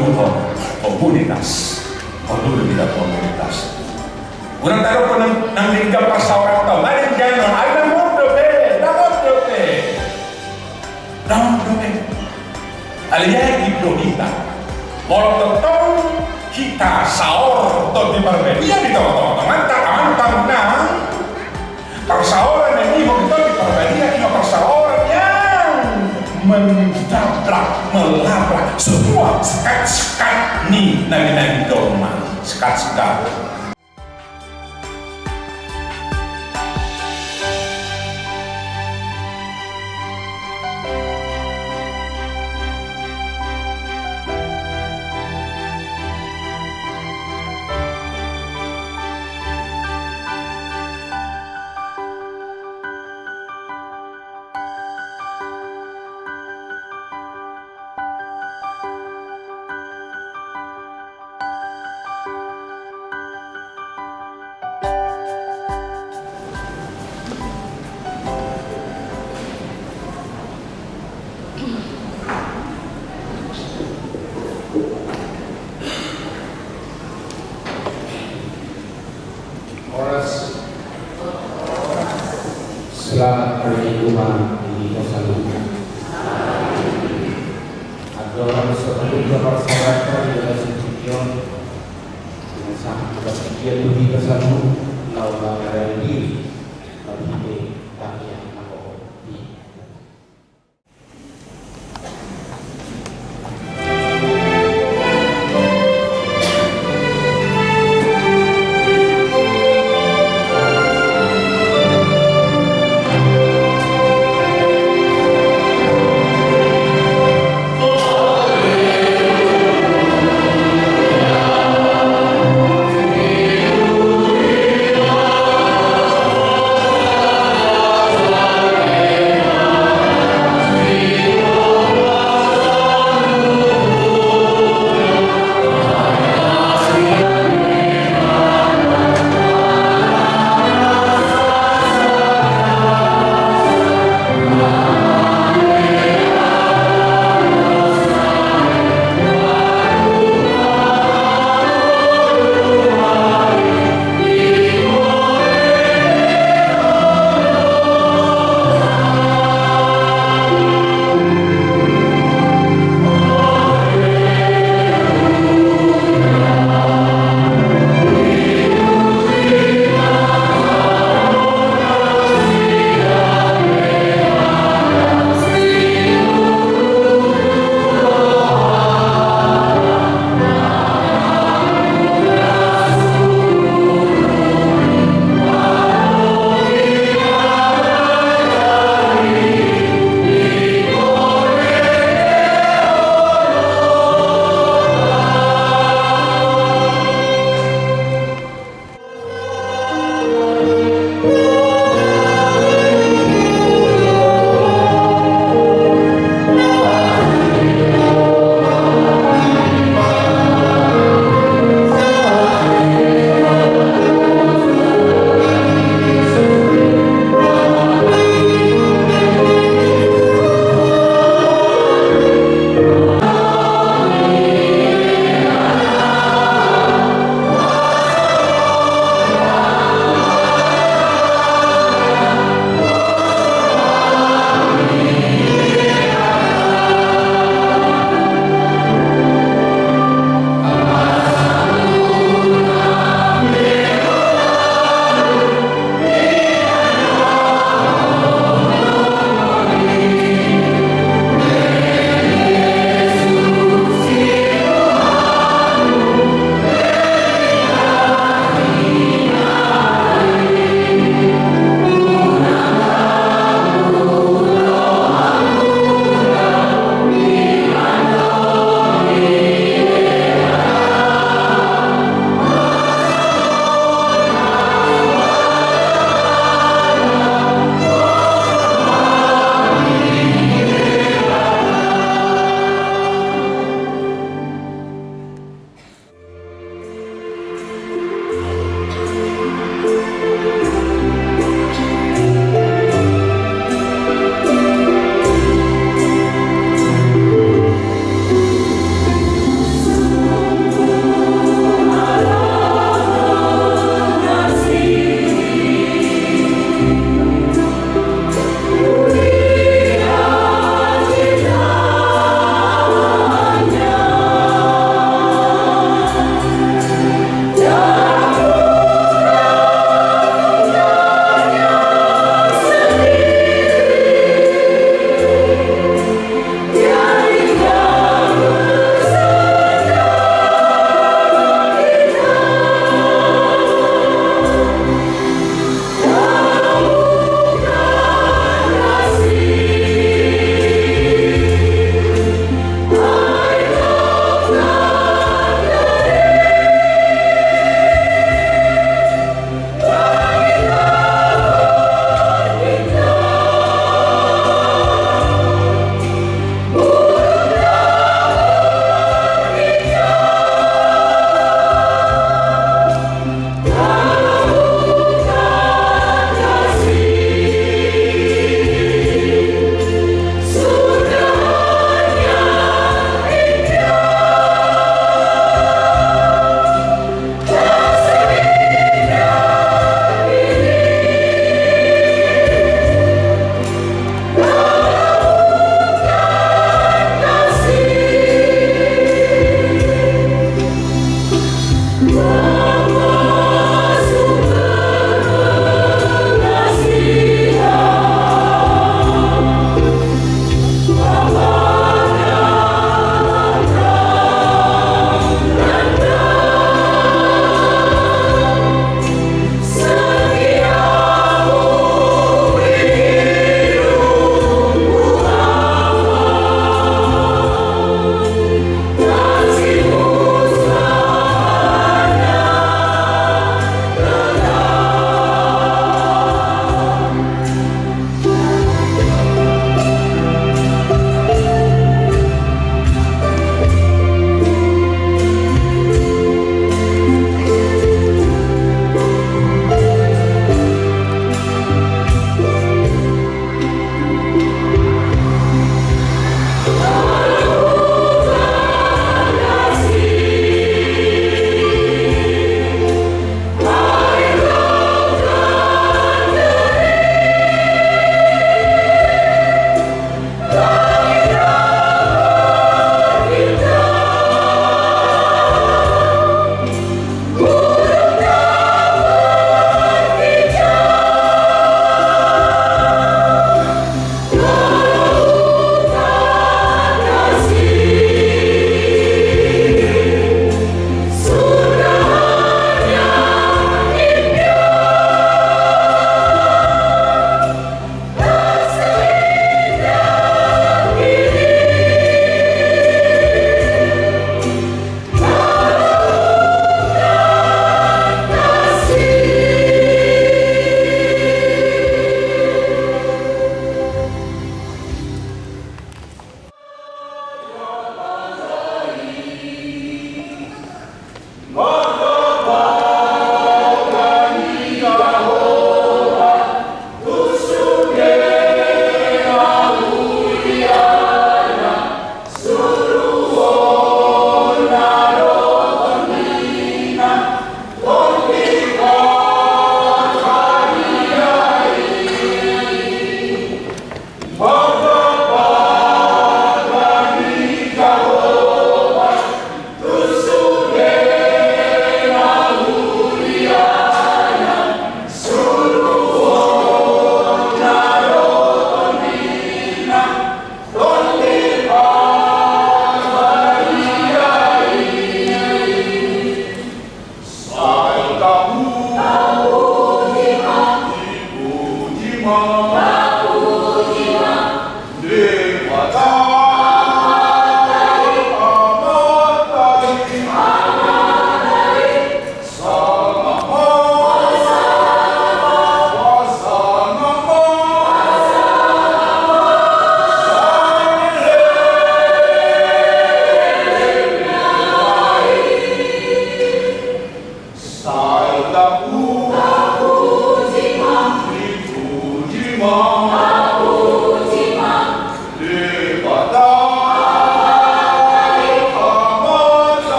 luhur komunitas. Perlu tidak komunitas. Kurang taruh pun nang lingkap pasaran tau. Mari jangan ada modo be. Aliai hidup kita. Kalau tetap kita sahur atau di berbeda, ya di tengah-tengah mantap nah. Persahuran yang ibu kita di berbeda, ya persahuran yang menjabrak, melabrak semua sekat-sekat nih nagi-nagi doma, sekat-sekat. Selamat berlingkungan di Kosaluka. Adalah sebelum berpasangan dengan sekian dengan sangat sekian lebih kesatu lawan dari diri bagi kami yang aku di. Oh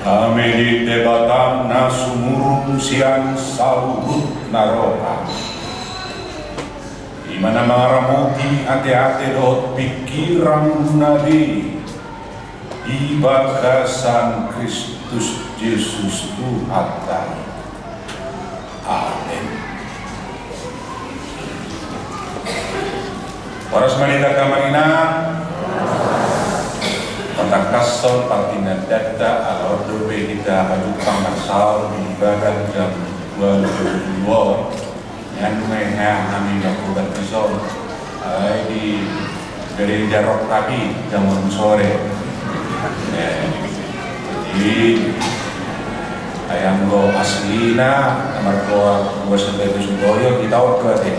Kami di debatan na sumurung siang saluhut naroka. Di mana maramuti ate-ate dot pikiran nabi di bagasan Kristus Yesus Tuhan. Amin. Waras manita kamarina kontak kasol partina data ala ordo kita hajupang marsal di ibadah jam 22 yang mengenai kami lakukan kasol di dari jarok pagi jam sore. Jadi ayam go aslina nomor gua sampai Sudoyo kita waktu ada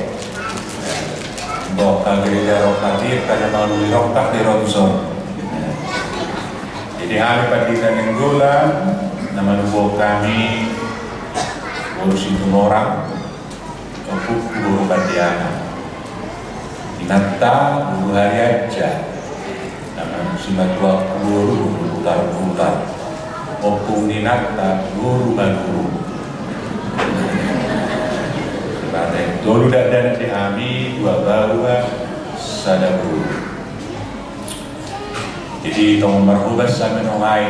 go gereja rokatif karena melalui rokak di Ronson. Jadi hari pagi dan bulan nama lubo kami urus itu orang untuk guru Badiana Inata guru hari aja nama Simatua guru putar-putar opung Ninata guru guru dulu dan di kami dua bawa sada guru. Jadi tong merhubas sa menungay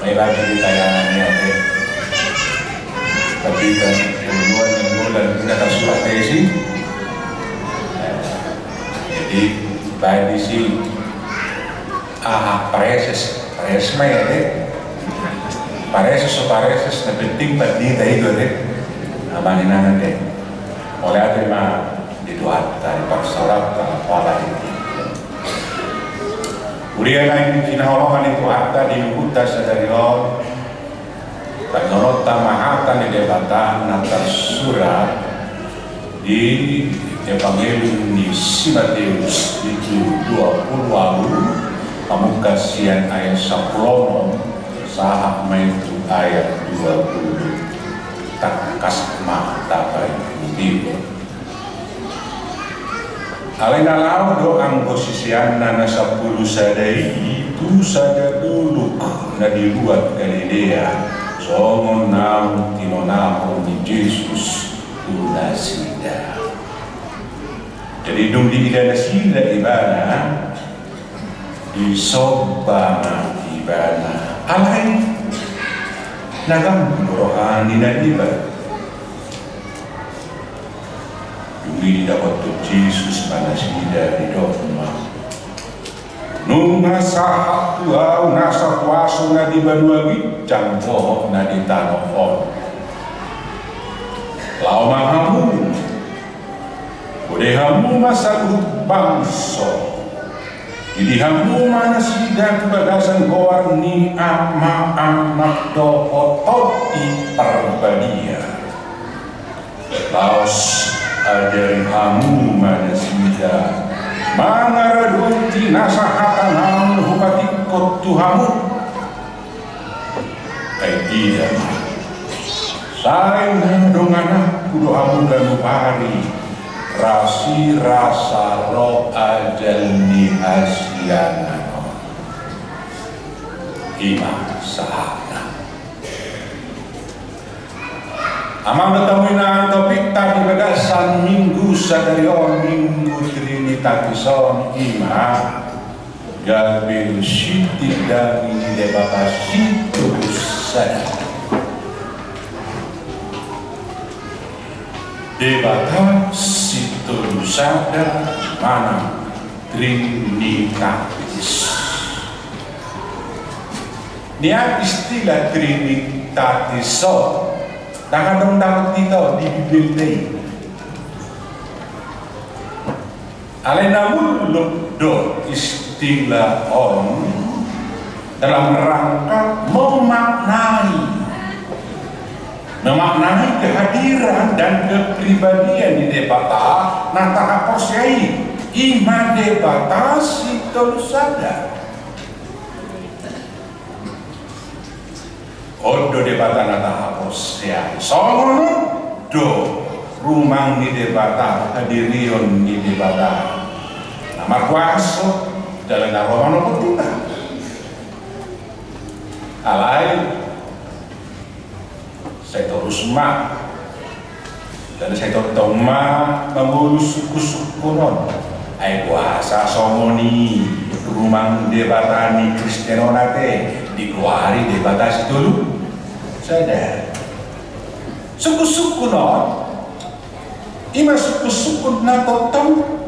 may lagi di tayangannya tapi kan kemudian yang bulan kita tersurat tesi jadi baik di si pareses may pareses na penting pandita itu abangin natin oleh atin dituat dari paksarap pala ini. Uriya lain kinaholokan itu harta dilukuta sa darion pagnorot tamahatan ni debatan natar surat di Evangelium ni si Mateus itu 20 pamukasian ayat 10 sahak itu ayat 20 takas mata bayi Alena lau doang posisian nana 10 sadai itu saja dulu na dibuat Galilea songon nam tinonamo ni Yesus tunasida. Jadi dum di nasida ibana di sobama ibana alai nagam rohani na ibana. Dumi dapat tu Yesus panasida di dogma. Nung nasa tuaw nasa puaso na di banuagi jangko na di tanong lau mahamu udehamu masagut bangso jadi hamu manasida kebagasan goar ni ama anak dohotot di perbadia laos dari kamu manasida mangaradunti nasahatanam hupatikot tuhamu kay tidak sayang dong anak kudohamu ganupari rasi rasa roh ajal ni asiana ima sahana amang bertemu na topik tadi bagasan minggu sadarion minggu trinitatis ima gabil siti dan ini debata situ sada debata situ sada mana trinitatis dia istilah trinitatis nakandong dapat dito di Biblia. Alena muluk do istilah dalam rangka memaknai kehadiran dan kepribadian di debata nata aposiai ima debata situl sada. Odo debata nata aposiai songono do rumang ni debata hadirion ni debata nama kuaso dalam romano petita ma dan saya tahu ma mengurus suku-suku non ay kuasa somoni rumang debatani Kristeno nate dikeluari debatasi dulu sadar suku-suku non ima suku-suku na totong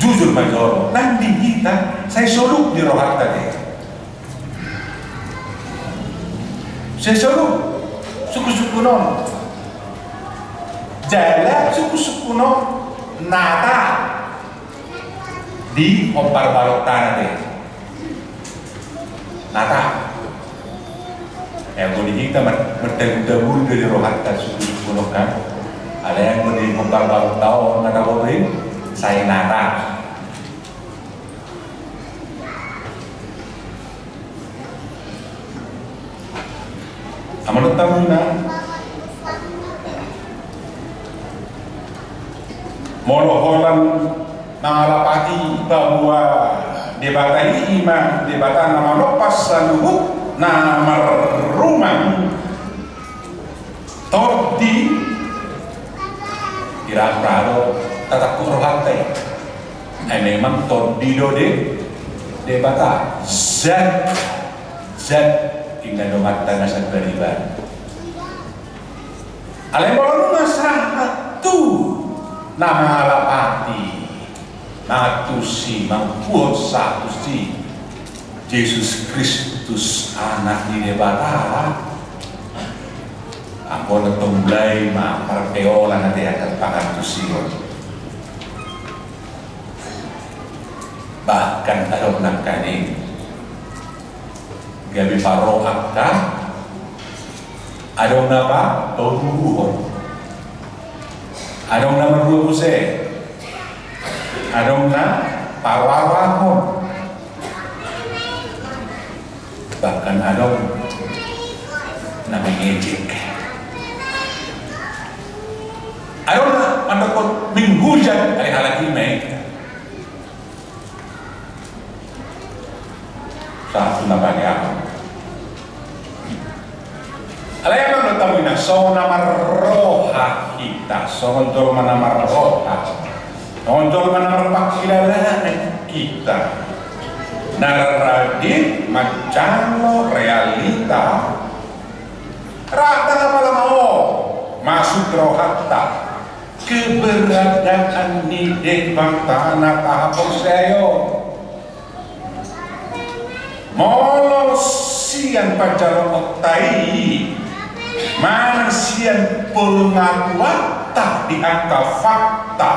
jujur majoro nanti kita saya soluk di rohat tadi saya soluk suku-suku non jalan suku-suku non nata di ompar balok tanah deh nata yang boleh kita bertemu dari rohat suku-suku non kan ada yang boleh ompar balok tahu nata boleh saya nata amanut tamu na moloholan nangalapati bahwa debatani ima debatan nama lopas saluhut nama rumah todi kira-kira tatak kurohate ay memang todi dode debata zat ingat domat tanah beriban alem baru satu nama alapati matusi mangkuot satu si Yesus Kristus anak di debata ako natumblay maparpeola na tiyakat pakantusiyon bahkan araw ng kaning gabi paroak ka adong na ba tonuhon adong na marubuse adong na pawarahon bahkan adong na mengejek adong na mandokot minghujan ay halakimay satu nama dia alaya man tamu na so nama roha kita so ngol nama roha ngol nama pakilalahan kita naradi macano realita rata na pala mau masuk rohata keberadaan ni debang tanah tahapon sayo molo sian pacaran otai mana sian pengakuan tak diangka fakta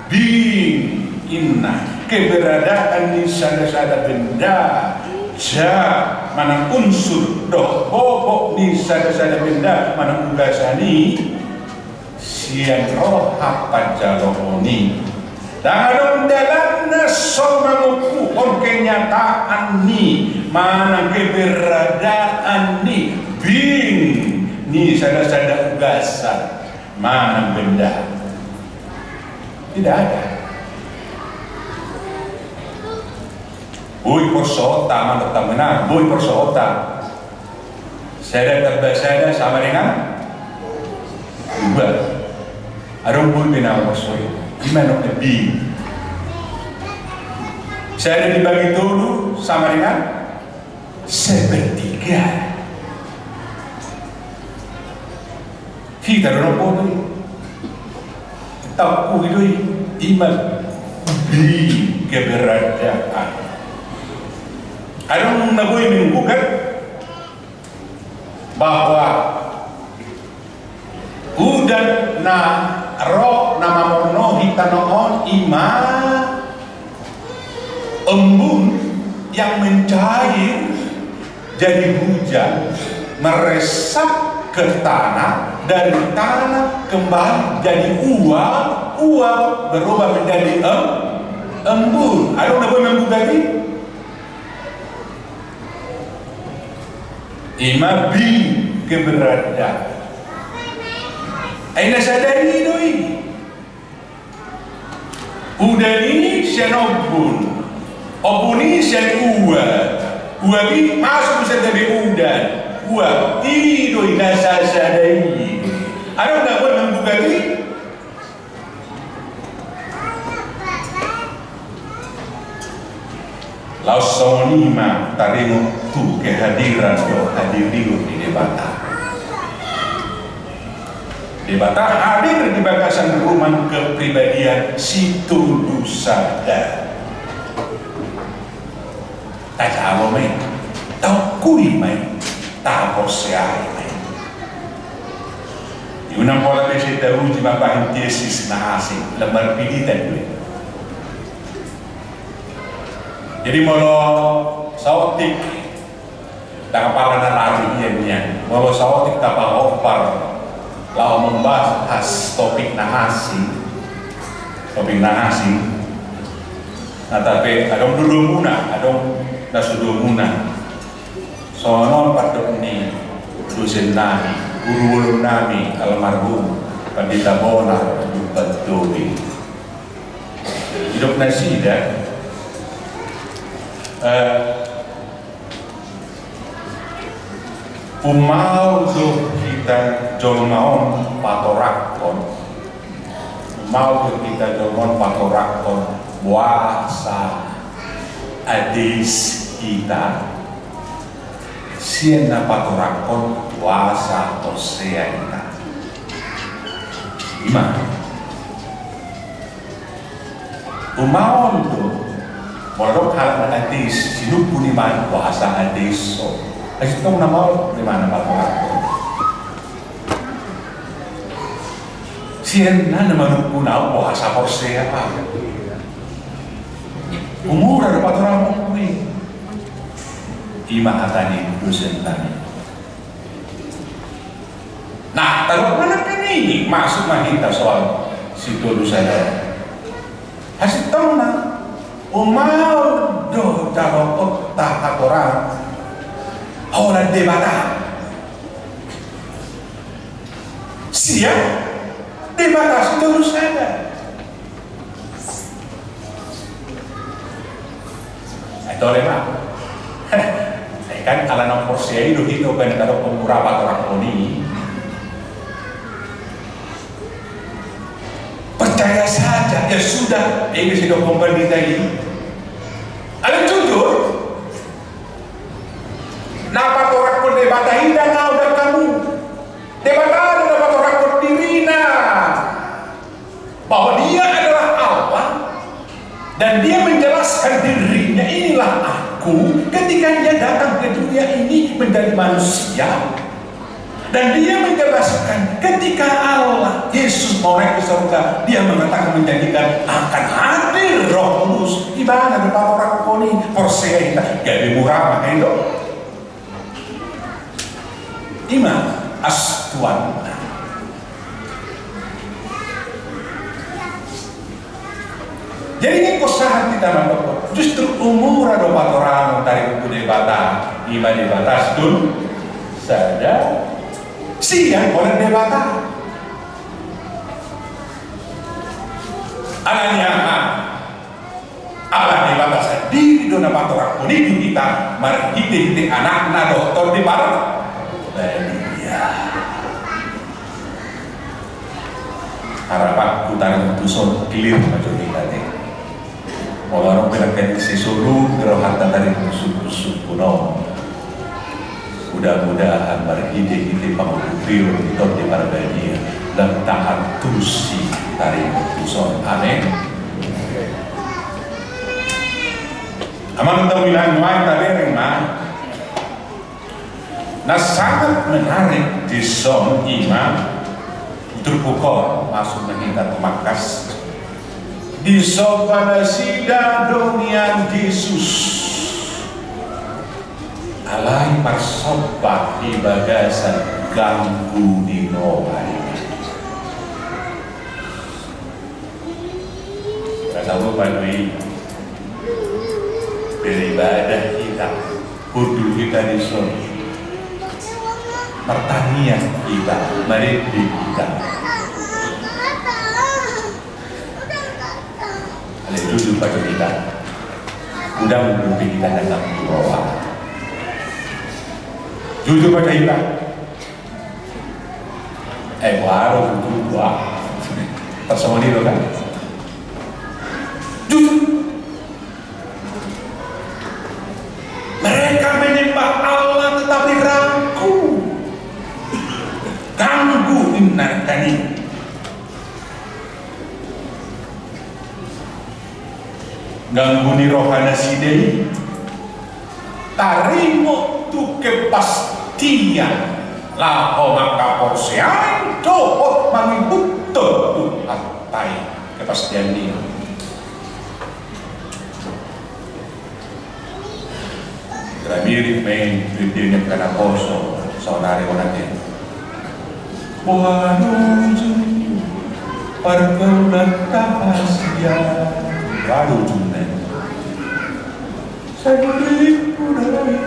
bin inna keberadaan di sada-sada benda ja mana unsur doh bobok di sada-sada benda mana ugasani sian roha pacaroni dalam dalamnya so mengukuhkan kenyataan ni mana keberadaan ni bing ni sada-sada ugasan mana benda tidak ada bui persota mana temenan bui persota saya terbasada sama dengan dua ada bui bina maksudnya gimana lebih saya dibagi dulu sama dengan sepertiga kita orang bodoh tahu itu iman di keberadaan ada orang nabui menggugat bahwa udah na roh nama monohi tanoon ima embun yang mencair jadi hujan meresap ke tanah dari tanah kembali jadi uap berubah menjadi embun ada yang embun tadi ima bi keberadaan aina sadari doi udah ini senobun opuni sen uwa bi masuk bisa jadi udan Wah, ini doi nasa sadai. Ada nggak buat membuka ini? Laos sonima tarimo tu kehadiran do hadiriru di debata. Debata hadir di bakasan rumah kepribadian si tundu sadar. Tajawa mai, tau kui mai. Tapos siya ay yung nang pola de siya tayo di mabahin tesis na asing lamar pilitan ko jadi molo sautik nakapala na lari yan molo sautik tapang-opar lao membahas topik na asing nah tapi adong dulu muna adong nasudo muna soalnya pada ini dosen nami, guru nami almarhum Pandita Bonar Badoi hidup nasi dah umau do kita jolmaon patorakon umau do kita jolmaon patorakon puasa adis kita siya na paturakon puasa o siya ina. Ima. Umawon to, morok hal na atis, sinupo ni man puasa atis so. Ay itong namaw ni man na paturakon. Siya na naman na puasa o siya pa. Umura na paturakon ko eh. Ima katani dosen tani. Nah, kalau mana ini masuk mahita soal situ dosanya. Hasil tahu na, umau do dalam otak orang, orang debata. Siap debata situ dosanya. Itu lema. Kan kalau nomor saya itu kan ada beberapa orang ini percaya saja ya sudah ini sudah pemerintah ini ada jujur napa orang pun debata indah kau dan kamu debata dapat orang berdiri bahwa dia adalah Allah dan dia menjelaskan dirinya inilah ketika dia datang ke dunia ini menjadi manusia dan dia menjelaskan ketika Allah Yesus mau naik ke surga dia mengatakan menjanjikan akan hadir Roh Kudus di mana depan orang koni forsea kita jadi murah itu iman astuan. Jadi ini kosahan kita mandok. Justru umur ada orang dari buku debata, iman debata sedun saja. Siang oleh debata. Alanya ala debata sendiri dona patora politik kita mari hiti anak dokter di barat. Iya. Harapan utara tuson clear macam ini tadi. Orang pengen sisulu gerahatan dari musuh-musuh kuno. Mudah-mudahan berhide-hide pangupir untuk di Marbania dan tahan tusi dari musuh. Amin. Aman untuk bilang main tadi remah. Nah sangat menarik di son imam terpukau masuk meningkat makas. Di sopan sida donian Yesus alai parsopa di bagasan ganggu di noai tahu balui beribadah kita kudu kita di sana pertanian kita meredi kita duduk pada kita mudah menutupi kita datang di bawah jujur pada kita. Baru dua tersama dia kan. Jujur. Mereka menyembah Allah tetapi ragu. Ganggu inarkani. Ganggu ni rohana sidei. Tarimo tu kepastian. Laho maka porsian dohot mangibutto tu atai kepastian dia. Mirip main videonya karena poso saudari orangnya. Waduh, pergaulan rahasia. Waduh, cuman. Salib budaya,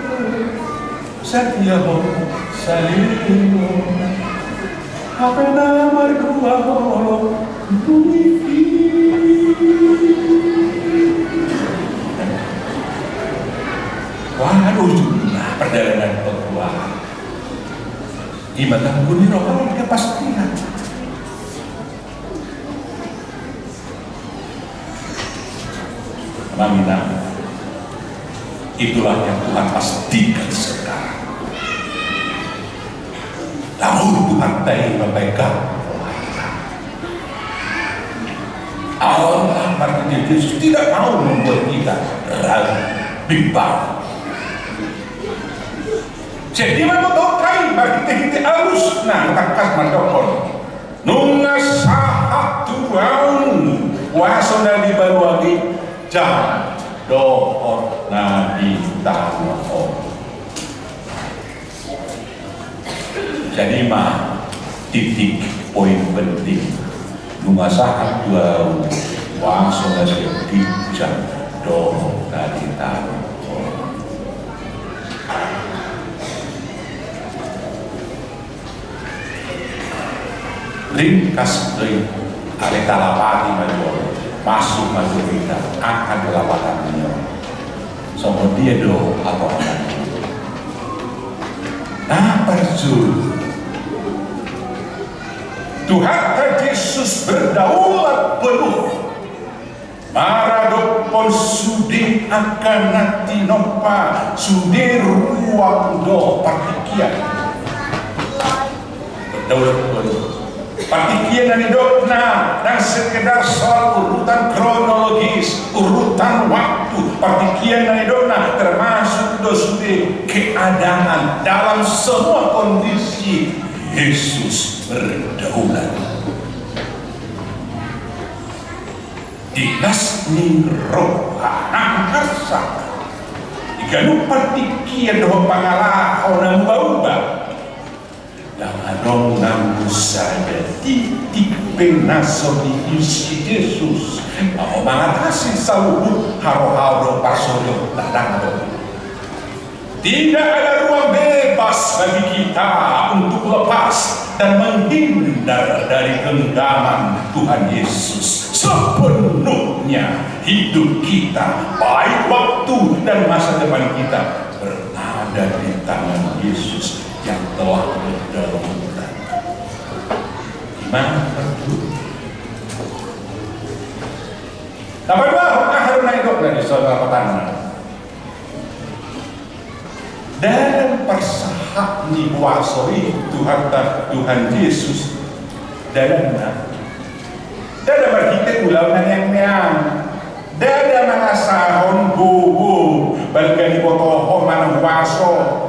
setia salib. Apa nama gua waduh, perjalanan kedua. Gimana bunyi roh kepastian. Mamina, itulah yang Tuhan pastikan sekarang. Lalu Tuhan memegang Allah artinya Yesus tidak mau membuat kita ragu, bimbang. Jadi mana tahu kai bagi kita halus nah takas mandokon nunga sahat tuang wasona di baruagi jam dohor nabi tahu. Jadi mah titik poin penting nunga sahat tuang wasona di jam dohor nabi tahu. Ringkas dari ada talapati maju masuk maju kita akan kelapatan dia sama dia do apa orang nah persul Tuhan Yesus berdaulat penuh maradopon sudi akan nanti nopa sudi ruang do partikian berdaulat penuh partikian dan hidupnya dan sekedar soal urutan kronologis, urutan waktu. Partikian dan hidupnya termasuk dosude keadaan dalam semua kondisi Yesus berdaulat. Dinas ning rohana karsa. Jika nu partikian doh pangalah orang berubah. Yang adong nanggu saja titik penaso di Yesus mau mengatasi seluruh haro-haro pasoyo dadang tidak ada ruang bebas bagi kita untuk lepas dan menghindar dari genggaman Tuhan Yesus sepenuhnya. Hidup kita baik waktu dan masa depan kita berada di tangan Yesus yang telah berdaulat. Gimana berdua? Apa dua? Harus naik dari saudara petani. Dalam persahat ni wasoi Tuhan Yesus dalamnya. Dalam berhitung ulaunan yang dalam mengasahon bubu bergani botoho mana waso.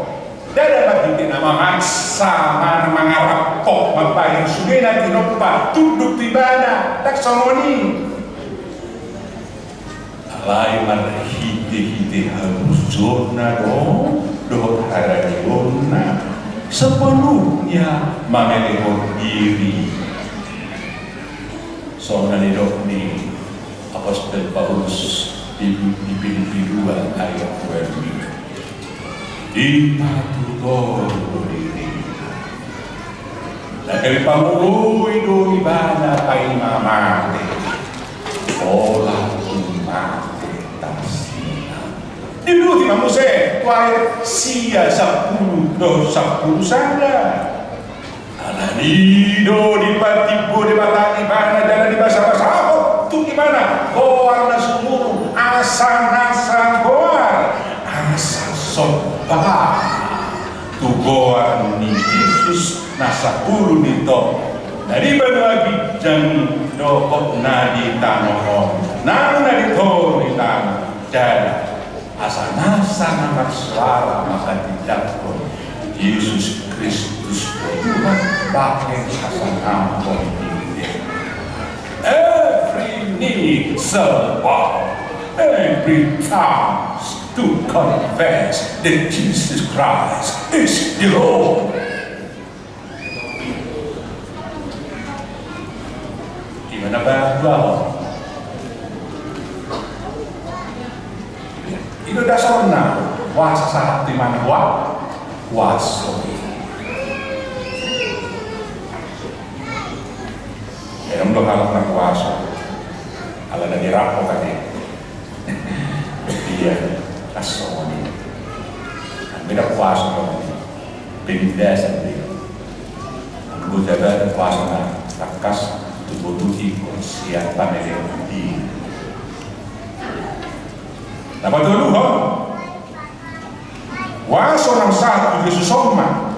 Dalam kita nama maksa mana mengarap kok membayar sudah nanti lupa duduk di mana tak somoni alai mana hide harus zona do harajona sepenuhnya mengelihon diri zona ni dok ni Apostol Paulus di Filipi 2 ayat 2 ipatutor diri. Dahil pamuluy do ibana kay mamate. Ola umate tasina. Dulu di Mamuse, kuair sia 10 sana. Alanido di patibo di batang ibana jalan di basa-basa apa? Tu gimana? Goar na sumuru, asa goar, asa sopa. Tu goar ni Yesus nasa pulu nito. Dari bagi jang dokot nadi tanohon, nang nadi tori tanoh. Jadi asa nasa nama suara maka didakon Yesus Kristus Tuhan pakai asa ampun ini. Every knee shall bow, every tongue to confess that Jesus Christ is the Lord. Gimana Pak? Itu dasarnya wasa saat di mana waso. Ya untuk hal nak waso, kalau ada dirapo tadi, dia asoni. Beda waso tadi, beda sendiri. Bukan ada waso nak takas tubuh ikut siapa melodi. Dapat dulu ho. Waso ng satu Yesus Oma.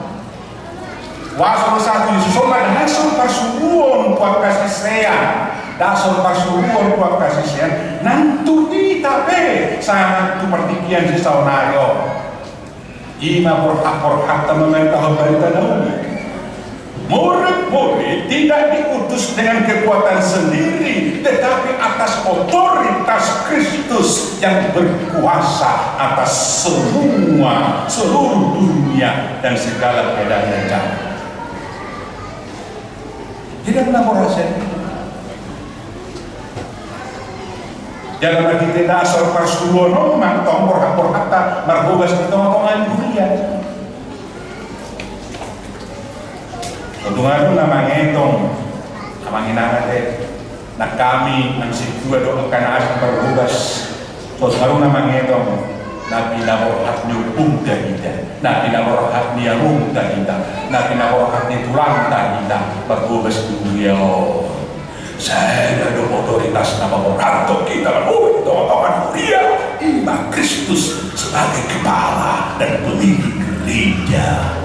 Waso ng satu Yesus Oma dasar pasuruan buat kasih sayang. Dasar pasuruan buat kasih sayang. Nantu di tape sangat tu pertikian si saunayo. Ima porhak mementah berita nauni. Murid-murid tidak diutus dengan kekuatan sendiri, tetapi atas otoritas Kristus yang berkuasa atas seluruh dunia dan segala keadaan yang jauh. Tidak pernah merasa jangan bagi tidak asal persulono mantong porhak-porhak marhubas kita ngomongan dunia. Tuntungan namanya itong amang inangate na kami ng siguro doon kanasang perhubas. Tuntungan namanya itong na pinaborhat niyo punta kita, na pinaborhat niya rumta kita, na pinaborhat niya tulangta kita perhubas dunia. Saya ada otoritas na paborhato kita ito mga dia Ima Kristus sebagai kepala dan pemimpin gereja.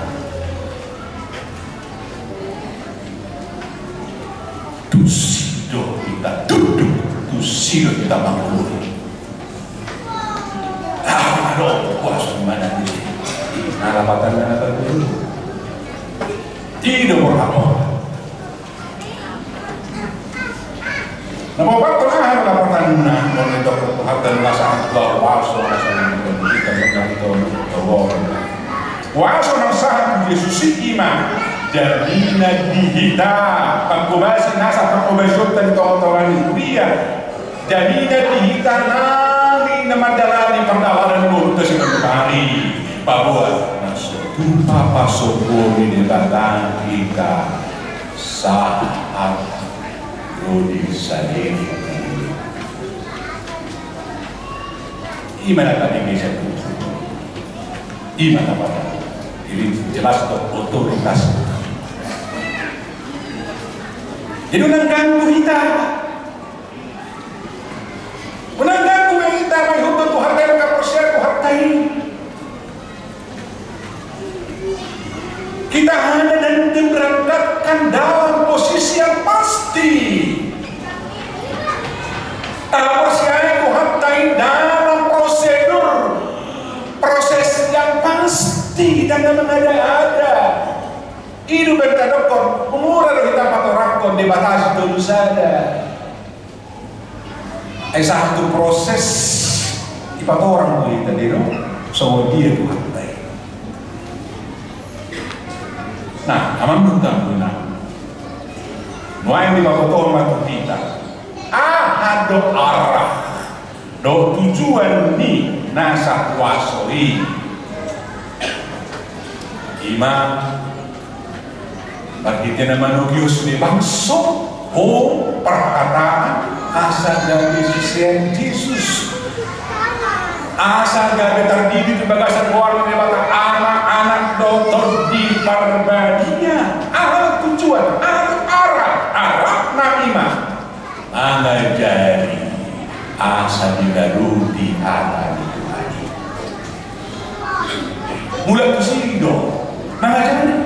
Tusido kita duduk, tusido kita bangun. Aduh, kuasa mana ini? Narapatan dulu. Tidak berapa. Nababat tengah narapatan monitor perhatian lasangan keluar waso lasangan kita mengatur tolong. Waso nasahan Yesus iman. Jadinya dihita pagkubasi nasa pagkubasyutan kawan-kawan dia jadinya dihita nari na madalani pagkawalan mo ito si pagkari bahwa nasa papasok di batang kita saat rodi salin iman tadi bisa iman apa ini jelas otoritas. Jadi mengganggu kita. Mengganggu kita, may hutang ko harta ng kaprosya ko hartai. Kita hanya dan diberangkatkan dalam posisi yang pasti. Tapos yan ko hartai dalam proses yang pasti dan mengada-ada. Hidup bertadokon, umura kita patorakon dibatasi dulu saja. Satu proses ipatorang kita dino, so dia Tuhan baik. Nah, aman bukan guna. Nuain di patotor matu kita. Ada arah, do tujuan ni nasa kuasoi. Imam bagi kita manugius di bangsa perkataan asal dari sisi Yesus Asa gabe terdiri di bagasan keluarga debata anak-anak dokter di Parbadia. Arah tujuan, arah namima. Angga jadi asa digaruti arah itu lagi. Mulai ke sini dong. Jadi.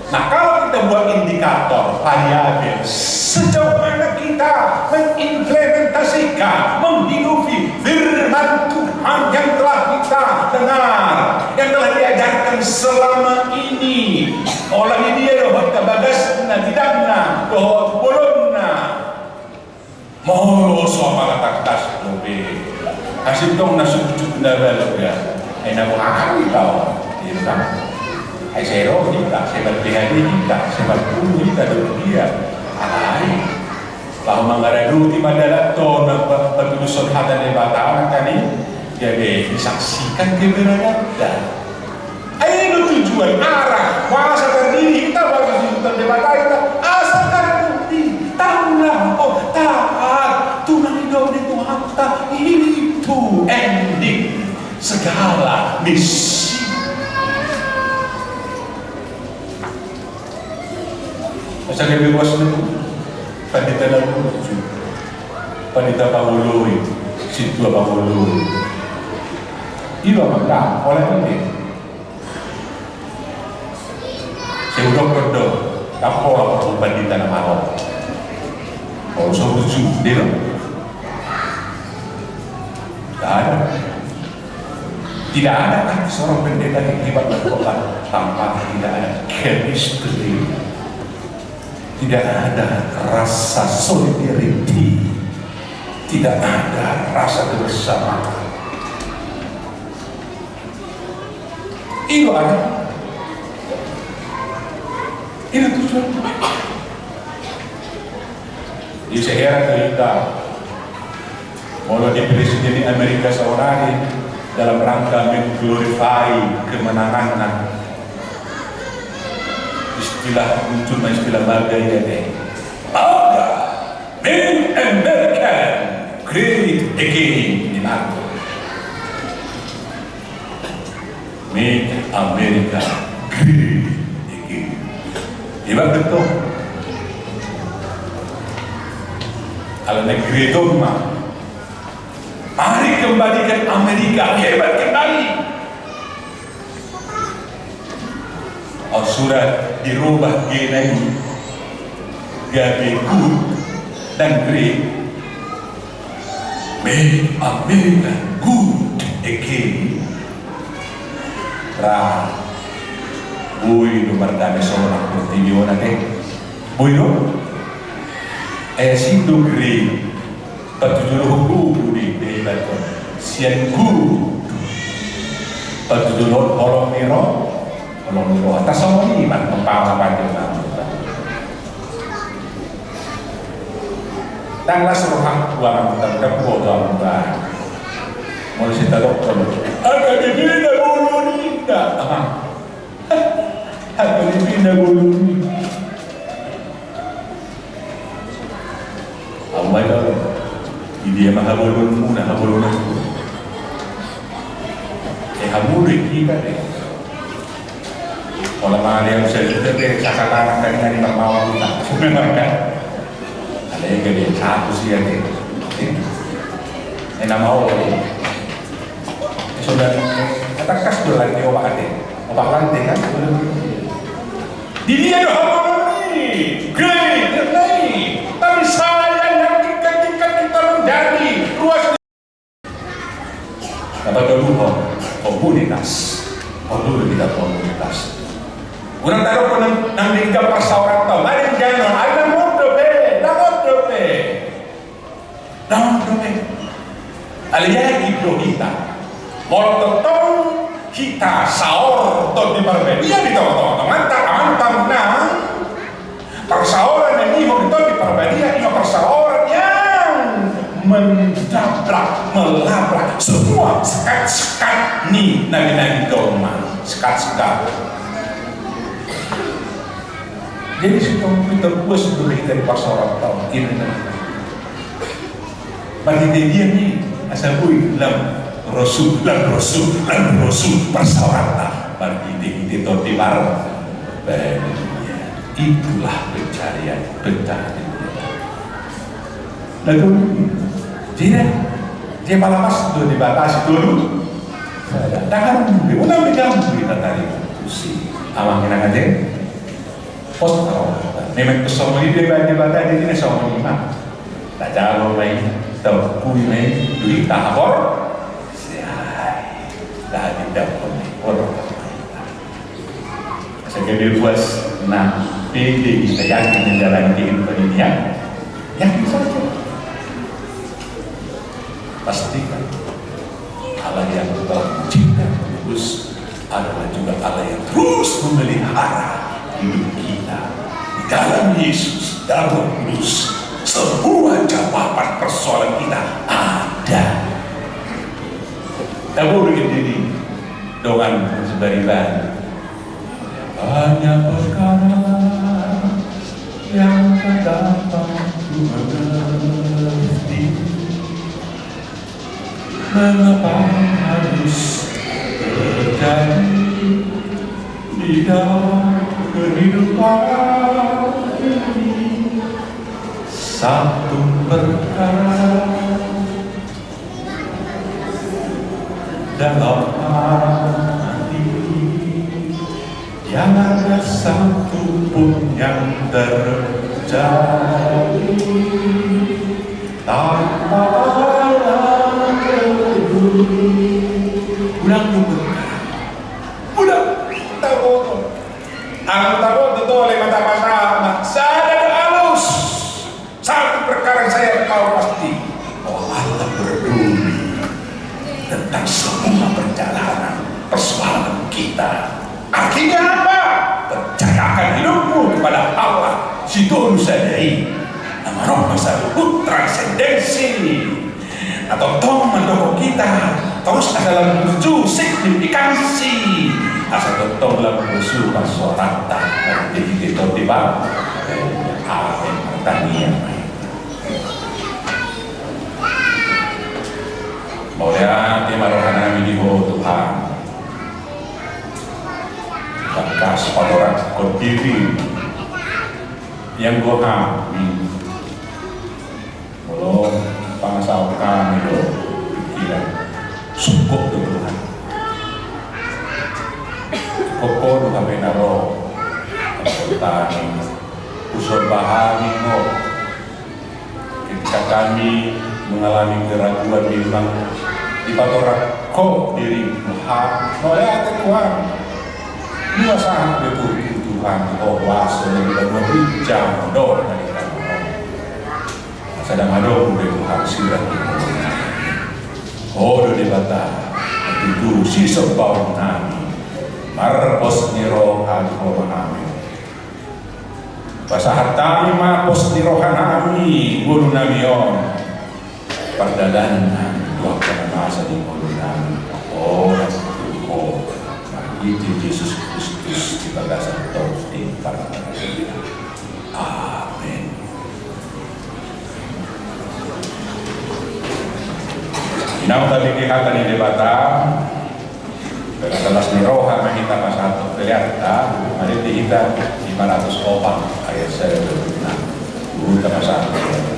Nah, kalau kita buat indikator variabel sejauh mana kita mengimplementasikan, menghidupi firman Tuhan yang telah kita dengar, yang telah diajarkan selama ini oleh dia bahwa bagasna tidakna bahwa bolonna mau soal tak lebih kasih dong nasib cukup level ya enak hari kau tidak ay zero kita, sebat PHD kita, sebat puluh kita dulu dia. Ay, kalau mengaradu di madalat to na patulusod hatan ni bata kani, jadi disaksikan keberadaan. Ay itu tujuan arah masa terdiri kita bagi kita debata kita asal terbukti tahulah oh taat tunang hidup di Tuhan itu ending segala misi. Masa kami buat itu, pandita lalu, pandita pangului, situ pangului. Iba magka, oleh ini. Saya udah berdoa, kapal apa pandita nama Allah. Kalau sebuju, dia, tidak ada kan seorang pendeta yang hebat berdoa tanpa tidak ada chemistry. Tidak ada rasa solidarity, tidak ada rasa kebersamaan. Itu ada. Itu tujuan. Jadi saya heran kita, kalau di presiden di Amerika seorang dalam rangka mengglorify kemenangan. Istilah muncul istilah bagai ini. Aga, make America great again di mana? Make America great again. Iba betul. Kalau negeri itu mah, mari kembalikan Amerika hebat kembali. Oh, surat dirubah genai gabe good dan great, make America good again. Ra boy nomor dami seorang pertiyo natin boy no sindo great patutulong good di baton siyan good patutulong olong niro atas semua ini iman membawa panjang nama dan suruh uang kita buat uang mau cerita dokter agak dipindah bulu nida agak dipindah bulu nida Allah ya dia maha bulu muna habulu nida habulu kita deh. Kalau mana yang bisa diterima, cakap kan dari mau kita, memang kan. Ada yang gede satu sih yang ini mau sudah kata kas berlari obat lantai kan. Di dia doa ini, great, tapi saya yang ketika kita menjadi luas. Dapat dulu komunitas, kita komunitas. Orang taruh pun nang liga pas orang tahu, mari jangan, ada modobe, alias itu kita, mau tetap kita sahur atau di Parbadia di teman-teman, mantap nah, persauran ini mau di Parbadia, ini persauran yang menjabrak, melabrak semua sekat-sekat nih nabi-nabi doma, sekat-sekat. Jadi kita puas dulu dari pasar orang tahu ini. Bagi dia nih asabuy lam Rasul persawarta berhenti to di bar. Itulah pencarian. Lalu dia malapas itu dibatasi dulu. Jangan diulang kita tadi si awang kita aja. Pos memang pesona ini debata ini sama lima. Tak jauh lain tahu kui main duit tak habor. Dah tidak orang. Sebagai buat PD kita yakin menjalani kehidupan ini yakin saja. Pastikan Allah yang telah mencipta terus adalah juga Allah yang terus memelihara hidup kita di dalam Yesus, dalam Kristus. Semua jawaban persoalan kita ada. Tak boleh jadi doang sebariban. Banyak perkara yang tak dapat mengerti. Mengapa harus terjadi di dalam kehidupan ini? Satu perkara dalam hati yang ada satu pun yang terjadi tanpa ada peduli. Ulang tahu ang tahu itu oleh mata masyarakat saya halus. Satu perkara saya tahu pasti bahwa Allah peduli tentang semua perjalanan persoalan kita. Artinya apa? Percayakan hidupmu kepada Allah. Situ sadai nama roh masalah transendensi atau tong mendorong kita terus adalah menuju signifikansi asal tong dalam menuju pasorata jadi kita tiba apa pertanian boleh tema rohani di Tuhan bakas padoran kodiri yang gua kami belum pangsal kami lo pikiran cukup Tuhan cukup kami naro tani usul bahani mo ketika kami mengalami keraguan bimbang di patorak kok diri Tuhan oleh Tuhan dua sangat betul Tuhan oh waso dan beri jam dor dari kamu sedang ada udah Tuhan sirah oh di bata itu si sebab nami marpos nirohan rohani pasahatan marpos nirohan nami guru namion perdagangan dua masa di guru nami oh itu Yesus Kristus di bagasan di para amin. Inang tadi dikatakan di debata kelas niroha mahita pasal kelihatan hari kita 500 opak ayat saya benar kita pasal Jesus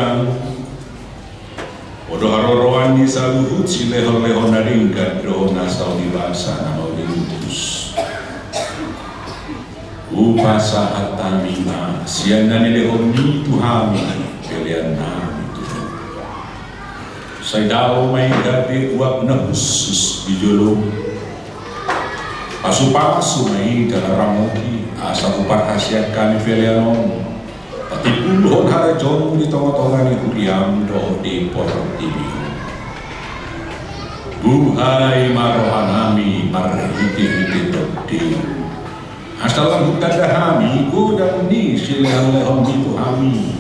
hujang Odo haroroan di saluhut si lehon-lehon na ringkat doon na sa unibasa na maulimutus. Upasa at tamina siyan na nilehon ni Tuhami pilihan namin ito. Sa daw may gabi uwag na husus di jolo. Pasu-pasu may kalaramuki asa upar hasyat kami pilihanon. Pati puluhon harajon di tengah-tengah ni kuriam do di porok tibiu. Buhay marohanami marhiti-hiti dokti. Asalan hukada hami godang ni silehon-lehon itu hami.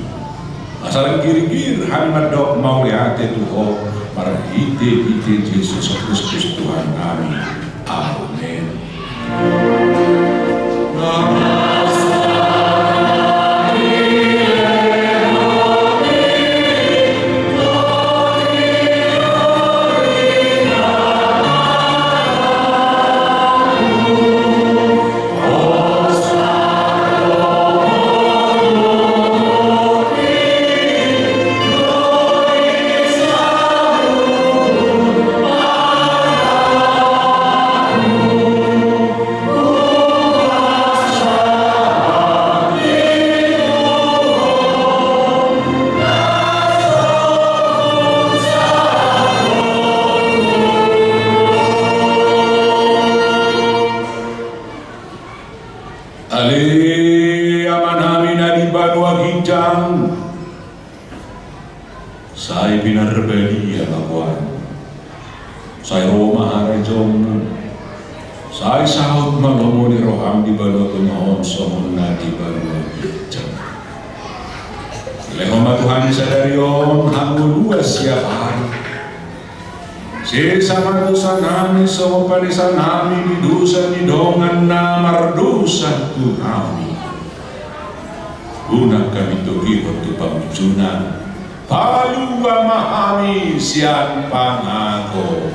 Asalan gir-gir hami madok mau liate tuho marhiti-hiti Yesus Kristus Tuhan kami. Amin. Saya binar rebeli kawan. Saya Roma harajong. Saya sahut malomo ni roham di balo tunohon sohon na di balo jam. Lehoma Tuhan sadarion hangun luas siap hari. Sesama dosa nami sama panisan nami di dosa di dongan na mardosa Tuhami. Guna kami tuhi waktu pamicunan. Palu mahami sian pangako.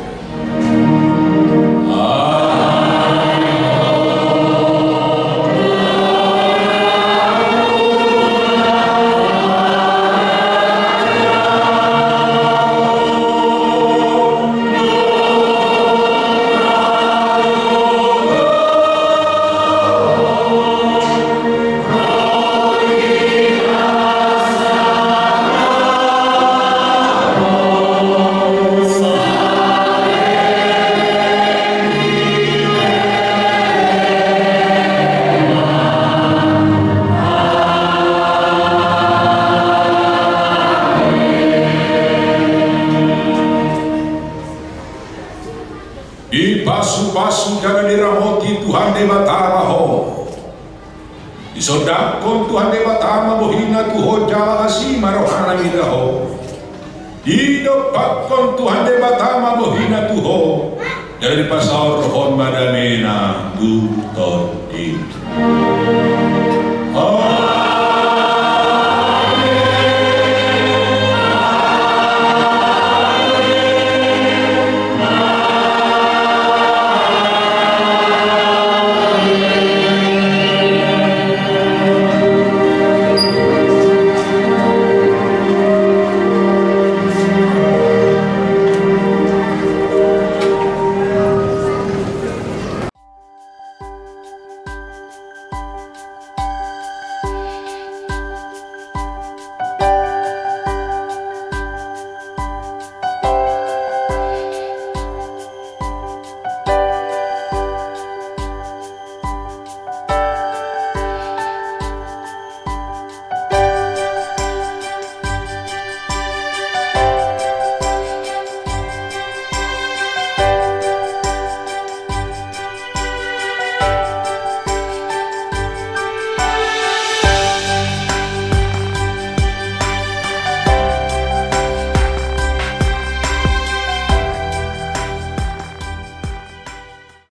Pasu-pasu jangan dirahoti Tuhan Dewa ho. Disodakon Tuhan Dewa Tama bohina tuho jala asima rohana midaho. Didopakon Tuhan Dewa Tama bohina tuho. Dari pasal rohon madamena tutod itu.